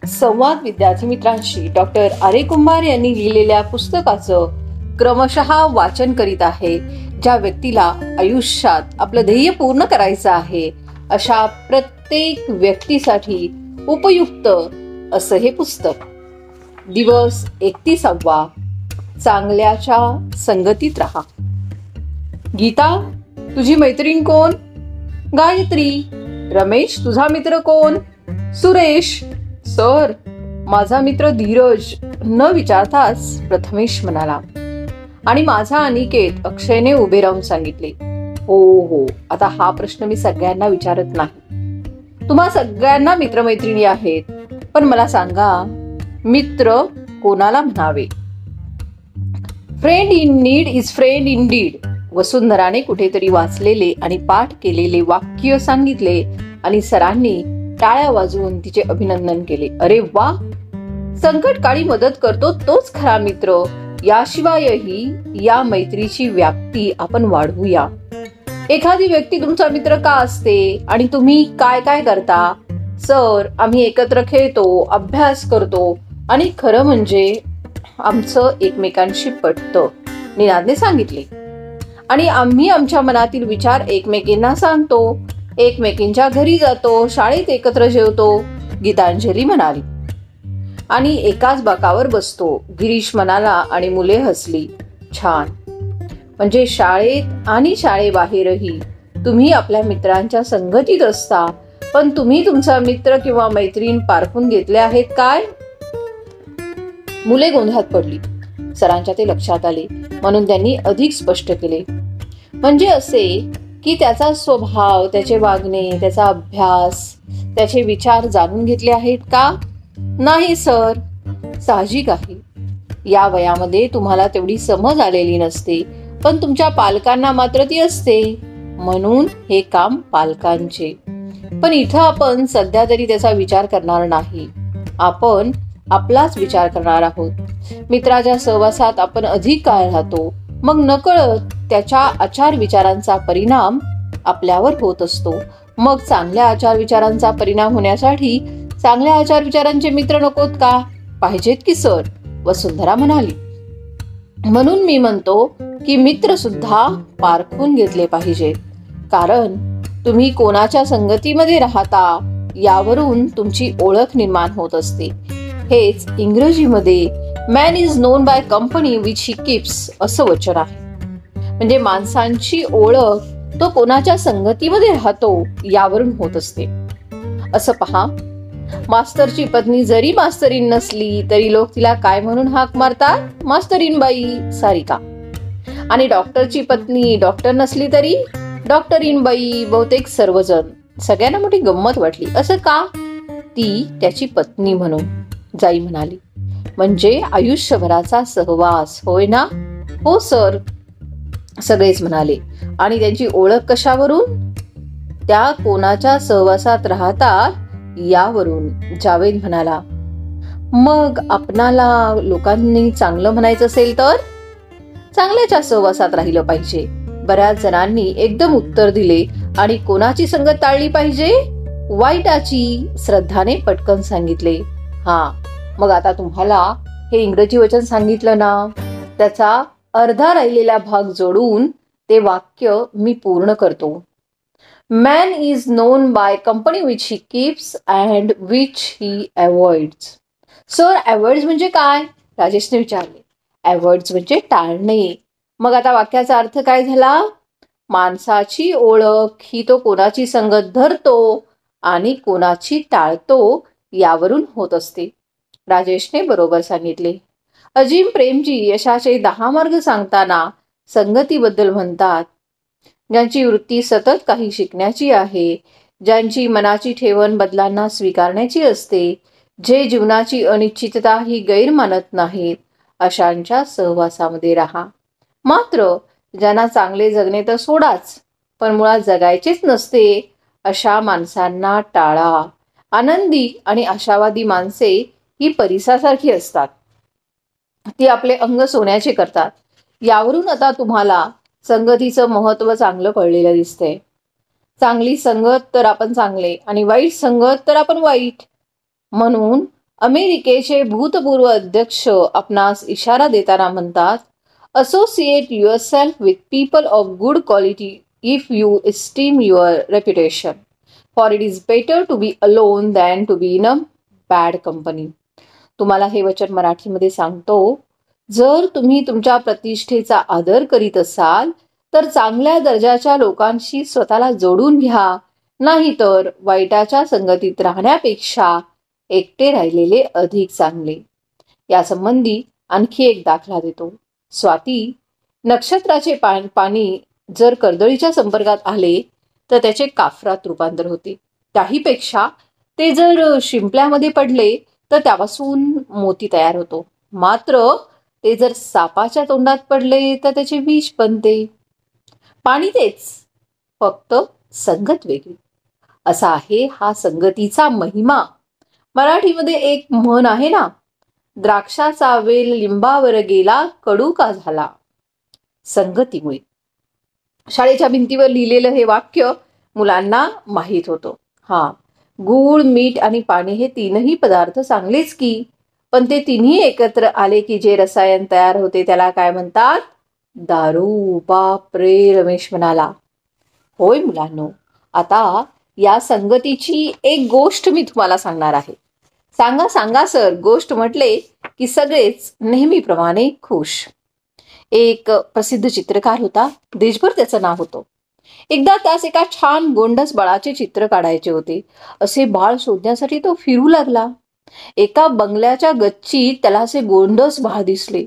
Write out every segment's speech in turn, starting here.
संवाद विद्यार्थी मित्रांशी डॉक्टर आर्य कुंभार यांनी लिहिलेल्या पुस्तकाचं क्रमशः वाचन करीत आहे. ज्या व्यक्तीला आयुष्यात आपलं ध्येय पूर्ण करायचं आहे अशा प्रत्येक व्यक्तीसाठी उपयुक्त असं हे पुस्तक. दिवस 31वा. चांगल्याच्या संगतीत राहा. गीता, तुझी मैत्रीण कोण? गायत्री. रमेश, तुझा मित्र कोण? सुरेश. सर, माझा मित्र धीरज. न विचारताच प्रथमेश म्हणाला. आणि माझा अनिकेत, अक्षयने उभे राहून सांगितले. हो, आता हा प्रश्न मी सगळ्यांना विचारत नाही. तुम्हा सगळ्यांना मित्रमैत्रिणी आहेत, पण मला सांगा, मित्र कोणाला म्हणावे? Friend in need is friend in deed. वसुंधराने कुठेतरी वाचलेले आणि पाठ केलेले वाक्य सांगितले आणि सरांनी टाळ्या वाजवून तिचे अभिनंदन केले. अरे वा, संकट काळी मदत करतो तोच खरा मित्र. याशिवायही या मैत्रीची व्याप्ती आपण वाढवूया. एखादी व्यक्ती तुमचा मित्र का असते आणि तुम्ही काय काय करता? सर, आम्ही एकत्र खेळतो, अभ्यास करतो आणि खरं म्हणजे आमचं एकमेकांशी पटतं, निनादने सांगितले. आणि आम्ही आमच्या मनातील विचार एकमेकींना सांगतो, एकमेकींच्या घरी जातो, शाळेत एकत्र जेवतो, गीतांजली म्हणाली. आणि एकाच बाकावर बसतो, गिरीश म्हणाला आणि मुले हसली. छान. म्हणजे शाळेत आणि शाळेबाहेरही तुम्ही आपल्या मित्रांच्या संगतीत असता, पण तुम्ही तुमचा मित्र किंवा मैत्रीण पारखून घेतले आहेत काय? मुले गोंधळात पडली. सरांच्या ते लक्षात आले, म्हणून त्यांनी अधिक स्पष्ट केले. म्हणजे असे की त्याचा स्वभाव, त्याचे वागणे, त्याचा अभ्यास, त्याचे विचार जाणून घेतले आहेत का? नाही सर. साहजिक आहे. या वयामध्ये तुम्हाला तेवढी समज आलेली नसते, पण तुमच्या पालकांना मात्र ती असते. म्हणून हे काम पालकांचे. पण इथं आपण सध्या तरी त्याचा विचार करणार नाही. आपण आपलाच विचार करणार आहोत. मित्राच्या सहवासात आपण अधिक काळ राहतो, मग नकळत त्याच्या आचार विचारांचा परिणाम आपल्यावर होत असतो. मग चांगल्या आचार विचारांचा परिणाम होण्यासाठी चांगल्या आचार विचारांचे मित्र नकोत का? पाहिजेत की सर, वसुंधरा म्हणाली. म्हणून मी म्हणतो की मित्र सुद्धा पारखून घेतले पाहिजेत. कारण तुम्ही कोणाच्या संगतीमध्ये राहता यावरून तुमची ओळख निर्माण होत असते. हेच इंग्रजीमध्ये man is known by company which he keeps असं वचन आहे. म्हणजे माणसांची ओळख तो कोणाच्या संगतीमध्ये राहतो यावरून होत असते. असं पहा, मास्तरची पत्नी जरी मास्तरीन नसली तरी लोक तिला काय म्हणून हाक मारतात? मास्तरीन बाई, सारिका. आणि डॉक्टरची पत्नी डॉक्टर नसली तरी डॉक्टरीन बाई, बहुतेक सर्वजण. सगळ्यांना मोठी गंमत वाटली. असं का? ती त्याची पत्नी म्हणून, जाई म्हणाली. म्हणजे आयुष्यभराचा सहवास, होय ना? हो सर, सगळेच म्हणाले. आणि त्यांची ओळख कशावरून? त्या कोणाच्या सहवासात राहतात यावरून, जावेद म्हणाला. मग आपणाला लोकांनी चांगलं म्हणायचं असेल तर चांगल्याच्या सहवासात राहिलं पाहिजे. बऱ्याच जणांनी एकदम उत्तर दिले. आणि कोणाची संगत टाळली पाहिजे? वाईटाची, श्रद्धाने पटकन सांगितले. हा, मग आता तुम्हाला हे इंग्रजी वचन सांगितलं ना, त्याचा अर्धा राहिलेला भाग जोडून ते वाक्य मी पूर्ण करतो. Man is known by company which he keeps and which he avoids. Sir, avoids म्हणजे काय? राजेशने विचारले. अवॉइड्स म्हणजे टाळणे. मग आता वाक्याचा अर्थ काय झाला? माणसाची ओळख ही तो कोणाची संगत धरतो आणि कोणाची टाळतो यावरून होत असते. राजेशने बरोबर सांगितले. अजिम प्रेमजी यशाचे 10 मार्ग सांगताना संगतीबद्दल म्हणतात. ज्यांची वृत्ती सतत काही शिकण्याची आहे, ज्यांची मनाची ठेवण बदलांना स्वीकारण्याची असते, जे जीवनाची अनिश्चितता ही गैर मानत नाहीत, अशांच्या सहवासामध्ये राहा. मात्र ज्यांना चांगले जगणे तर सोडाच, पण मुळात जगायचेच नसते, अशा माणसांना टाळा. आनंदी आणि आशावादी माणसे ही परिसासारखी असतात. ती आपले अंग सोन्याचे करतात. यावरून आता तुम्हाला संगतीचं महत्व चांगलं कळलेलं दिसतंय. चांगली संगत तर आपण चांगले आणि वाईट संगत तर आपण वाईट. म्हणून अमेरिकेचे भूतपूर्व अध्यक्ष आपणास इशारा देताना म्हणतात, associate yourself with people of good quality if you esteem your reputation, for it is better to be alone than to be in a bad company. तुम्हाला हे वचन मराठीमध्ये सांगतो, जर तुम्ही तुमच्या प्रतिष्ठेचा आदर करीत असाल तर चांगल्या दर्जाच्या लोकांशी स्वतःला जोडून घ्या, नाहीतर वाईटाच्या संगतीत राहण्यापेक्षा एकटे राहिलेले अधिक चांगले. यासंबंधी आणखी एक दाखला देतो. स्वाती नक्षत्राचे पाणी जर कर्दळीच्या संपर्कात आले तर त्याचे काफरात रूपांतर होते. त्याहीपेक्षा ते जर शिंपल्यामध्ये पडले तर त्यापासून मोती तयार होतो. मात्र ते जर सापाच्या तोंडात पडले तर त्याचे विष बनते. पाणी तेच, फक्त संगत वेगळी. असा आहे हा संगतीचा महिमा. मराठीमध्ये एक म्हण आहे ना, द्राक्षाचा वेल लिंबावर गेला, कडू का झाला. संगतीमुळे. शाळेच्या भिंतीवर लिहिलेलं हे वाक्य मुलांना माहीत होतं. गूळ, मीठ आणि पाणी हे तीनही पदार्थ चांगलेच की, पण ते तिन्ही एकत्र आले की जे रसायन तयार होते त्याला काय म्हणतात? दारू. बापरे, रमेश म्हणाला. होय मुलांनो, आता या संगतीची एक गोष्ट मी तुम्हाला सांगणार आहे. सांगा सांगा सर, गोष्ट म्हटले की सगळेच नेहमीप्रमाणे खुश. एक प्रसिद्ध चित्रकार होता, देशभर त्याचं नाव होतं. एकदा त्यास एका छान गोंडस बाळाचे चित्र काढायचे होते. असे बाळ शोधण्यासाठी तो फिरू लागला. एका बंगल्याच्या गच्चीत त्याला असे गोंडस बाळ दिसले.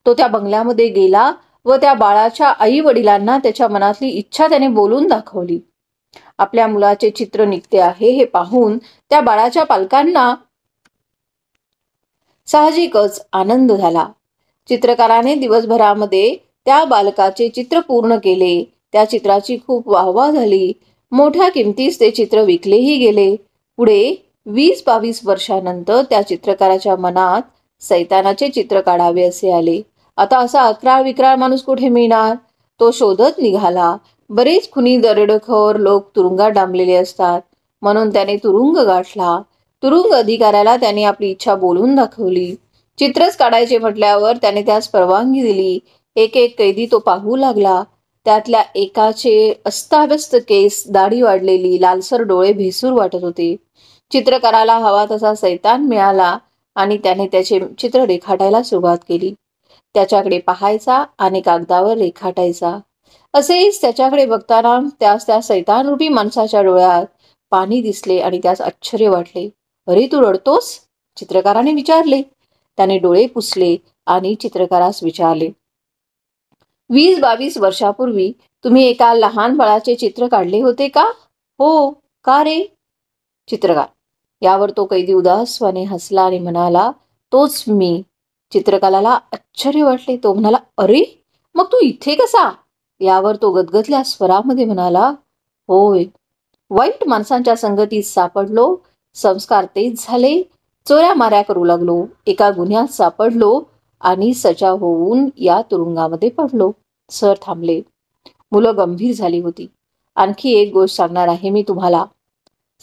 तो त्या बंगल्यामध्ये गेला व त्या बाळाच्या आई वडिलांना त्याच्या मनातली इच्छा त्याने बोलून दाखवली. आपल्या मुलाचे चित्र निघते आहे हे पाहून त्या बाळाच्या पालकांना साहजिकच आनंद झाला. चित्रकाराने दिवसभरामध्ये त्या बालकाचे चित्र पूर्ण केले. त्या चित्राची खूप वाहवा झाली. मोठ्या किमतीस ते चित्र विकलेही गेले. पुढे 20-22 वर्षानंतर त्या चित्रकाराच्या मनात सैतानाचे चित्र काढावे असे आले. आता असा अकराळ विक्राळ माणूस कुठे मिळणार? तो शोधत निघाला. बरेच खुनी दरोडेखोर लोक तुरुंगात डांबलेले असतात, म्हणून त्याने तुरुंग गाठला. तुरुंग अधिकाऱ्याला त्याने आपली इच्छा बोलून दाखवली. चित्रच काढायचे म्हटल्यावर त्याने त्यास परवानगी दिली. एक एक कैदी तो पाहू लागला. त्यातल्या एकाचे अस्ताव्यस्त केस, दाढी वाढलेली, लालसर डोळे भेसूर वाटत होते. चित्रकाराला हवा तसा सैतान मिळाला आणि त्याने त्याचे चित्र रेखाटायला सुरुवात केली. त्याच्याकडे पाहायचा आणि कागदावर रेखाटायचा. असेच त्याच्याकडे बघताना त्यास त्या सैतान रूपी माणसाच्या डोळ्यात पाणी दिसले आणि त्यास आश्चर्य वाटले. अरे, तू रडतोस? चित्रकाराने विचारले. त्याने डोळे पुसले आणि चित्रकारास विचारले, 20-22 वर्षापूर्वी तुम्ही एका लहान बाळाचे चित्र काढले होते का? हो. का रे? चित्रकार. यावर तो कैदी उदासवाने हसला आणि म्हणाला, तोच मी. चित्रकाराला आश्चर्य वाटले. तो म्हणाला, अरे, मग तू इथे कसा? यावर तो गदगदल्या स्वरामध्ये म्हणाला, होय, वाईट माणसांच्या संगतीत सापडलो. संस्कार तेच झाले. चोऱ्या माऱ्या करू लागलो. एका गुन्ह्यात सापडलो आणि सजा होऊन या तुरुंगामध्ये पडलो. सर थांबले. मुलं गंभीर झाली होती. आणखी एक गोष्ट सांगणार आहे मी तुम्हाला.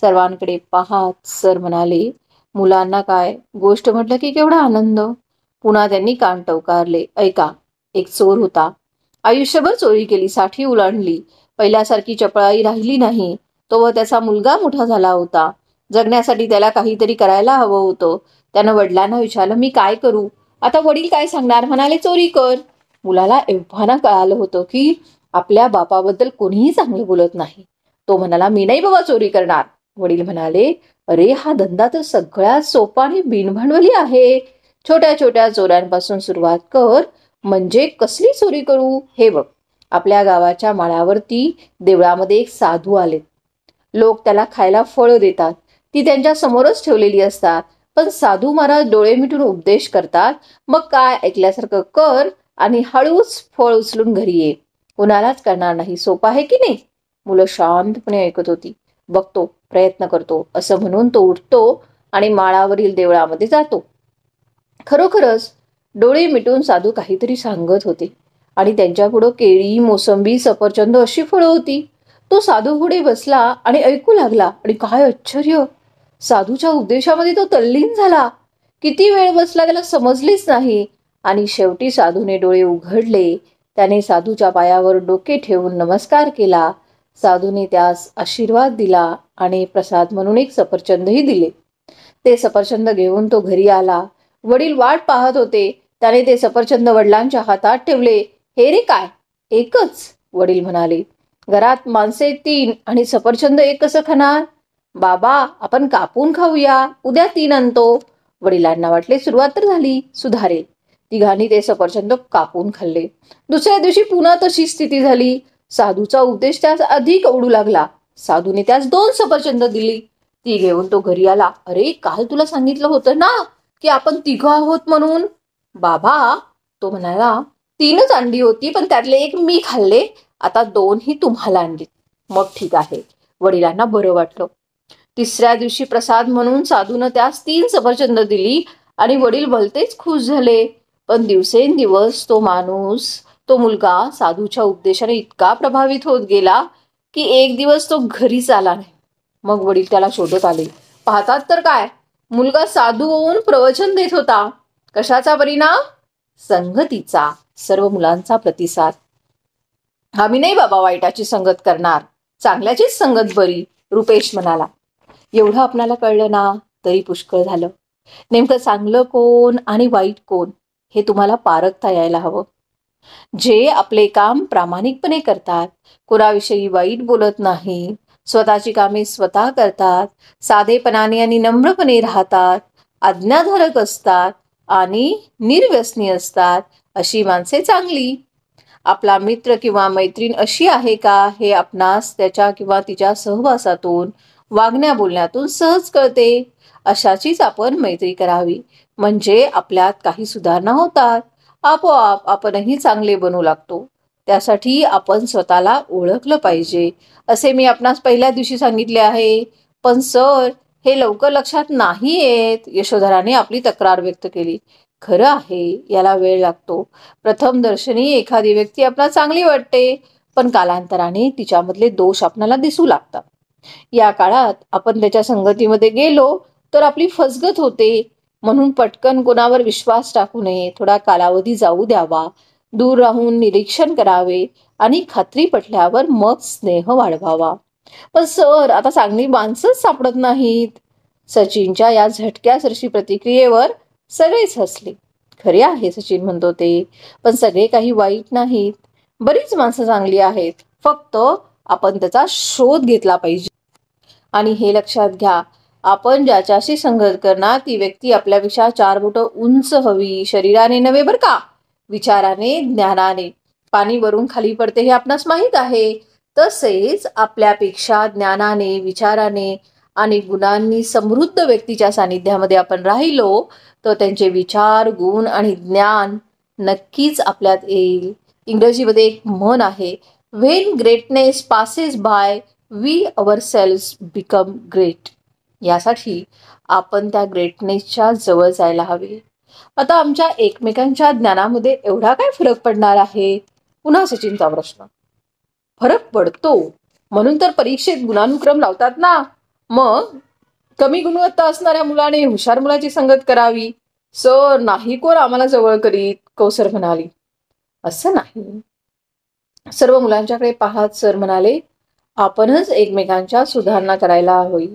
सर्वांकडे पाहत सर म्हणाले, मुलांना काय, गोष्ट म्हटलं की केवढा आनंद. पुन्हा त्यांनी कान टवकारले. ऐका, एक चोर होता. आयुष्यभर चोरी केली, साठी उलांडली. पहिल्यासारखी चपळाई राहिली नाही. तो व त्याचा मुलगा मोठा झाला होता. जगण्यासाठी त्याला काहीतरी करायला हवं होतं. त्यानं वडिलांना विचारलं, मी काय करू? आता वडील काय सांगणार? म्हणाले, चोरी कर. मुलाला एव्हाना कळालं होतं की आपल्या बापाबद्दल कोणीही चांगलं बोलत नाही. तो म्हणाला, मी नाही बाबा चोरी करणार. वडील म्हणाले, अरे, हा धंदा तर सगळ्यात सोपा आणि बिनभांडवली आहे. छोट्या छोट्या चोऱ्यांपासून सुरुवात कर. म्हणजे कसली चोरी करू? हे बघ, आपल्या गावाच्या माळ्यावरती देवळामध्ये एक साधू आले. लोक त्याला खायला फळं देतात. ती त्यांच्या समोरच ठेवलेली असतात. पण साधू महाराज डोळे मिटून उपदेश करतात. मग काय, ऐकल्यासारखं कर आणि हळूच फळ उचलून घरी ये. कुणालाच करणार नाही. सोपं आहे की नाही? मुलं शांतपणे ऐकत होती. बघतो, प्रयत्न करतो, असं म्हणून तो उठतो आणि माळावरील देवळामध्ये जातो. खरोखरच डोळे मिटून साधू काहीतरी सांगत होते आणि त्यांच्या पुढं केळी, मोसंबी, सफरचंद अशी फळं होती. तो साधू पुढे बसला आणि ऐकू लागला. आणि काय आश्चर्य, साधूच्या उपदेशामध्ये तो तल्लीन झाला. किती वेळ बसला त्याला समजलेच नाही आणि शेवटी साधूने डोळे उघडले. त्याने साधूच्या पायावर डोके ठेवून नमस्कार केला. साधूने त्यास आशीर्वाद दिला आणि प्रसाद म्हणून एक सफरचंदही दिले. ते सफरचंद घेऊन तो घरी आला. वडील वाट पाहत होते. त्याने ते सफरचंद वडिलांच्या हातात ठेवले. हे रे काय, एकच? वडील म्हणाले. घरात माणसे 3 आणि सफरचंद एक कसं खाणार? बाबा, आपण कापून खाऊया, उद्या 3 आणतो. वडिलांना वाटले सुरुवात तर झाली, सुधारेल. तिघांनी ते सफरचंद कापून खाल्ले. दुसऱ्या दिवशी पुन्हा तशी स्थिती झाली. साधूचा उपदेश त्यास अधिक आवडू लागला. साधूने त्यास 2 सफरचंद दिली. ती घेऊन तो घरी आला. अरे, काल तुला सांगितलं होतं ना की आपण 3 आहोत म्हणून. बाबा, तो म्हणाला, 3च अंडी होती, पण त्यातले 1 मी खाल्ले. आता 2 ही तुम्हाला आणली. मग ठीक आहे. वडिलांना बरं वाटलं. तिसऱ्या दिवशी प्रसाद म्हणून साधूनं त्यास 3 सफरचंद दिली आणि वडील भलतेच खुश झाले. पण दिवसेंदिवस तो मुलगा साधूच्या उपदेशाने इतका प्रभावित होत गेला की एक दिवस तो घरीच आला नाही. मग वडील त्याला शोधत आले. पाहतात तर काय, मुलगा साधू होऊन प्रवचन देत होता. कशाचा परिणाम? संगतीचा. सर्व मुलांचा प्रतिसाद. आम्ही नाही बाबा वाईटाची संगत करणार, चांगल्याचीच संगत बरी, रुपेश म्हणाला. एवढं आपल्याला कळलं ना तरी पुष्कळ झालं. नेमकं चांगलं कोण आणि वाईट कोण हे तुम्हाला पारखता यायला हवं. जे आपले काम प्रामाणिकपणे करतात, कोणाविषयी वाईट बोलत नाही, स्वतःची कामे स्वतः करतात, साधेपणाने आणि नम्रपणे राहतात, आज्ञाधारक असतात आणि निर्व्यसनी असतात, अशी माणसे चांगली. आपला मित्र किंवा मैत्रीण अशी आहे का हे आपणास त्याच्या किंवा तिच्या सहवासातून, वागण्या बोलण्यातून सहज कळते. अशाचीच आपण मैत्री करावी, म्हणजे आपल्यात काही सुधारणा होतात. आपोआप आपणही चांगले बनू लागतो. त्यासाठी आपण स्वतःला ओळखलं पाहिजे, असे मी आपणास पहिल्या दिवशी सांगितले आहे. पण सर, हे लवकर लक्षात नाही येत, यशोधराने आपली तक्रार व्यक्त केली. खरं आहे, याला वेळ लागतो. प्रथम दर्शनी एखादी व्यक्ती आपल्याला चांगली वाटते, पण कालांतराने तिच्यामधले दोष आपल्याला दिसू लागतात. या काळात आपण त्याच्या संगतीमध्ये गेलो तर आपली फसगत होते. म्हणून पटकन कोणावर विश्वास टाकू नये. थोडा कालावधी जाऊ द्यावा, दूर राहून निरीक्षण करावे आणि खात्री पटल्यावर मग स्नेह वाढवावा. पण सर, आता चांगली माणसंच सापडत नाहीत. सचिनच्या या झटक्यासरशी प्रतिक्रियेवर सगळेच हसले. खरे आहे, सचिन म्हणतो ते, पण सगळे काही वाईट नाहीत. बरीच माणसं चांगली आहेत. फक्त आपण त्याचा शोध घेतला पाहिजे. आणि हे लक्षात घ्या, आपण ज्याच्याशी संगत करणार ती व्यक्ती आपल्यापेक्षा 4 बोटं उंच हवी. शरीराने नव्हे बर का, विचाराने, ज्ञानाने. पाणी वरून खाली पडते हे आपणास माहीत आहे. तसेच आपल्यापेक्षा ज्ञानाने, विचाराने आणि गुणांनी समृद्ध व्यक्तीच्या सानिध्यामध्ये आपण राहिलो तर त्यांचे विचार, गुण आणि ज्ञान नक्कीच आपल्यात येईल. इंग्रजीमध्ये एक म्हण आहे, when greatness passes by we ourselves become great. यासाठी आपण त्या ग्रेटनेसच्या जवळ जायला हवे. आता आमच्या एकमेकांच्या ज्ञानामध्ये एवढा काय फरक पडणार आहे? पुन्हा सचिनचा प्रश्न. फरक पडतो म्हणून तर परीक्षेत गुणानुक्रम लावतात ना. मग कमी गुणवत्ता असणाऱ्या मुलाने हुशार मुलाची संगत करावी. सर, नाही कोण आम्हाला जवळ करीत, कौसर म्हणाली. असं नाही. सर्व मुलांच्याकडे पाहत सर म्हणाले, आपणच एकमेकांच्या सुधारणा करायला हवी.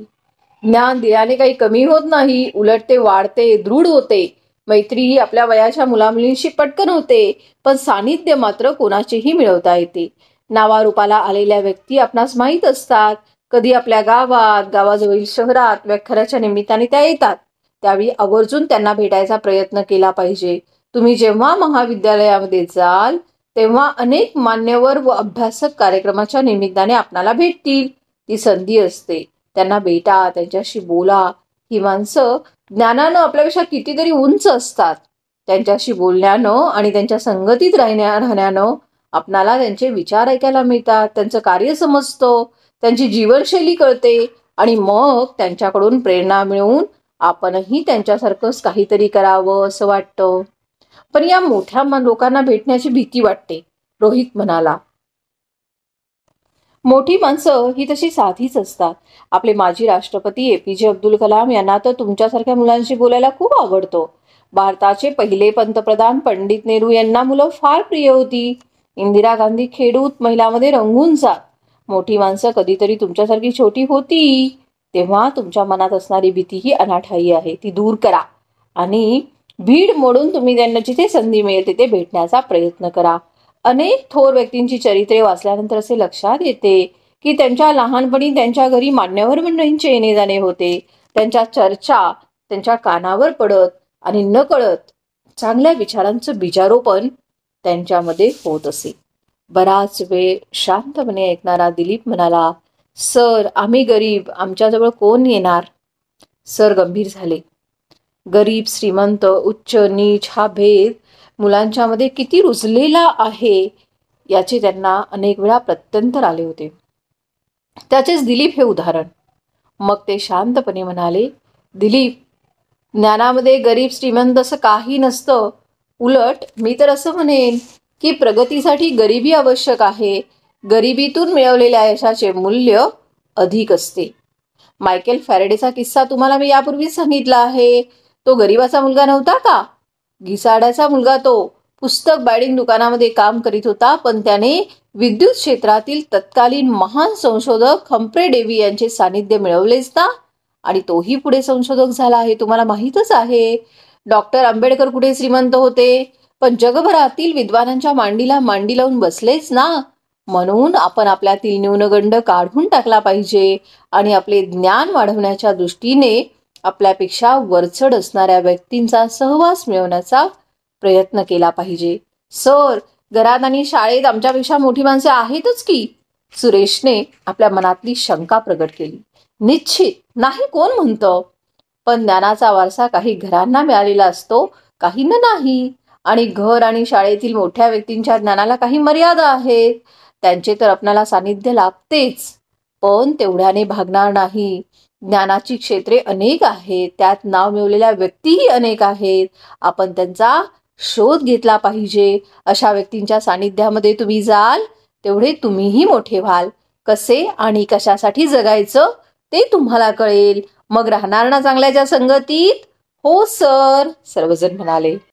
ज्ञान दिल्याने काही कमी होत नाही, उलट ते वाढते, दृढ होते. मैत्री ही आपल्या वयाच्या मुलामुलींशी पटकन होते, पण सानिध्य मात्र कोणाचेही मिळवता येते. नावारूपाला आलेल्या व्यक्ती आपणास माहीत असतात. कधी आपल्या गावात, गावाजवळील शहरात व्याख्यानाच्या निमित्ताने त्या येतात. त्यावेळी आवर्जून त्यांना भेटायचा प्रयत्न केला पाहिजे. तुम्ही जेव्हा महाविद्यालयामध्ये जाल तेव्हा अनेक मान्यवर व अभ्यासक कार्यक्रमाच्या निमित्ताने आपणाला भेटतील. ती संधी असते. त्यांना भेटा, त्यांच्याशी बोला. ही माणसं ज्ञानानं आपल्यापेक्षा कितीतरी उंच असतात. त्यांच्याशी बोलण्यानं आणि त्यांच्या संगतीत राहण्यानं आपणाला त्यांचे विचार ऐकायला मिळतात, त्यांचं कार्य समजतं, त्यांची जीवनशैली कळते आणि मग त्यांच्याकडून प्रेरणा मिळवून आपणही त्यांच्यासारखंच काहीतरी करावं असं वाटतं. पण या मोठ्या लोकांना भेटण्याची भीती वाटते, रोहित म्हणाला. मोठी माणसं ही तशी साधीच असतात. आपले माजी राष्ट्रपती APJ अब्दुल कलाम यांना तर तुमच्यासारख्या मुलांशी बोलायला खूप आवडतो. भारताचे पहिले पंतप्रधान पंडित नेहरू यांना मुलं फार प्रिय होती. इंदिरा गांधी खेडूत महिलांमध्ये रंगून जात. मोठी माणसं कधीतरी तुमच्यासारखी छोटी होती, तेव्हा तुमच्या मनात असणारी भीती ही अनाठायी आहे, ती दूर करा आणि भीड मोडून तुम्ही त्यांना जिथे संधी मिळेल तिथे भेटण्याचा प्रयत्न करा. अनेक थोर व्यक्तींची चरित्रे वाचल्यानंतर असे लक्षात येते की त्यांच्या लहानपणी त्यांच्या घरी मान्यवर मंडळींचे येणे जाणे होते. त्यांच्या चर्चा त्यांच्या कानावर पडत आणि नकळत चांगल्या विचारांचं बीजारोपण त्यांच्यामध्ये होत असे. बराच वेळ शांतपणे ऐकणारा दिलीप म्हणाला, सर, आम्ही गरीब, आमच्याजवळ कोण येणार? सर गंभीर झाले. गरीब श्रीमंत, उच्च नीच हा भेद मुलांच्या मध्ये किती रुजलेला आहे याचे त्यांना अनेक वेळा प्रत्यंतर आले होते. त्याचेच दिलीप हे उदाहरण. मग ते शांतपणे म्हणाले, दिलीप, ज्ञानामध्ये गरीब श्रीमंत असं काही नसतं. उलट मी तर असं म्हणेन की प्रगतीसाठी गरिबी आवश्यक आहे. गरिबीतून मिळवलेल्या यशाचे मूल्य अधिक असते. मायकेल फॅरेडेचा किस्सा तुम्हाला मी यापूर्वीच सांगितला आहे. तो गरिबाचा मुलगा नव्हता का? घिसाड्याचा मुलगा तो. पुस्तक बायडिंग दुकानामध्ये काम करीत होता, पण त्याने विद्युत क्षेत्रातील तत्कालीन महान संशोधक हम्फ्रे डेव्ही यांचे सानिध्य मिळवलेच ना, आणि तोही पुढे संशोधक झाला आहे. तुम्हाला माहीतच आहे. डॉक्टर आंबेडकर कुठे श्रीमंत होते, पण जगभरातील विद्वानांच्या मांडीला मांडी लावून बसलेच ना. म्हणून आपण आपल्यातील न्यूनगंड काढून टाकला पाहिजे आणि आपले ज्ञान वाढवण्याच्या दृष्टीने आपल्यापेक्षा वरचढ असणाऱ्या व्यक्तींचा सहवास मिळवण्याचा प्रयत्न केला पाहिजे. सर, घरात आणि शाळेत आमच्यापेक्षा मोठी माणसे आहेतच की. सुरेशने आपल्या मनातली शंका प्रगट केली. निश्चित नाही, कोण म्हणतं, पण ज्ञानाचा वारसा काही घरांना मिळालेला असतो, काहींना नाही. आणि घर आणि शाळेतील मोठ्या व्यक्तींच्या ज्ञानाला काही मर्यादा आहेत. त्यांचे तर आपल्याला सानिध्य लाभतेच, पण तेवढ्याने भागणार नाही. ज्ञानाची क्षेत्रे अनेक आहेत, त्यात नाव मिळवलेल्या व्यक्तीही अनेक आहेत. आपण त्यांचा शोध घेतला पाहिजे. अशा व्यक्तींच्या सानिध्यामध्ये तुम्ही जाल तेवढे तुम्हीही मोठे व्हाल. कसे आणि कशासाठी जगायचं ते तुम्हाला कळेल. मग राहणार ना चांगल्याच्या संगतीत? हो सर, सर्वजण म्हणाले.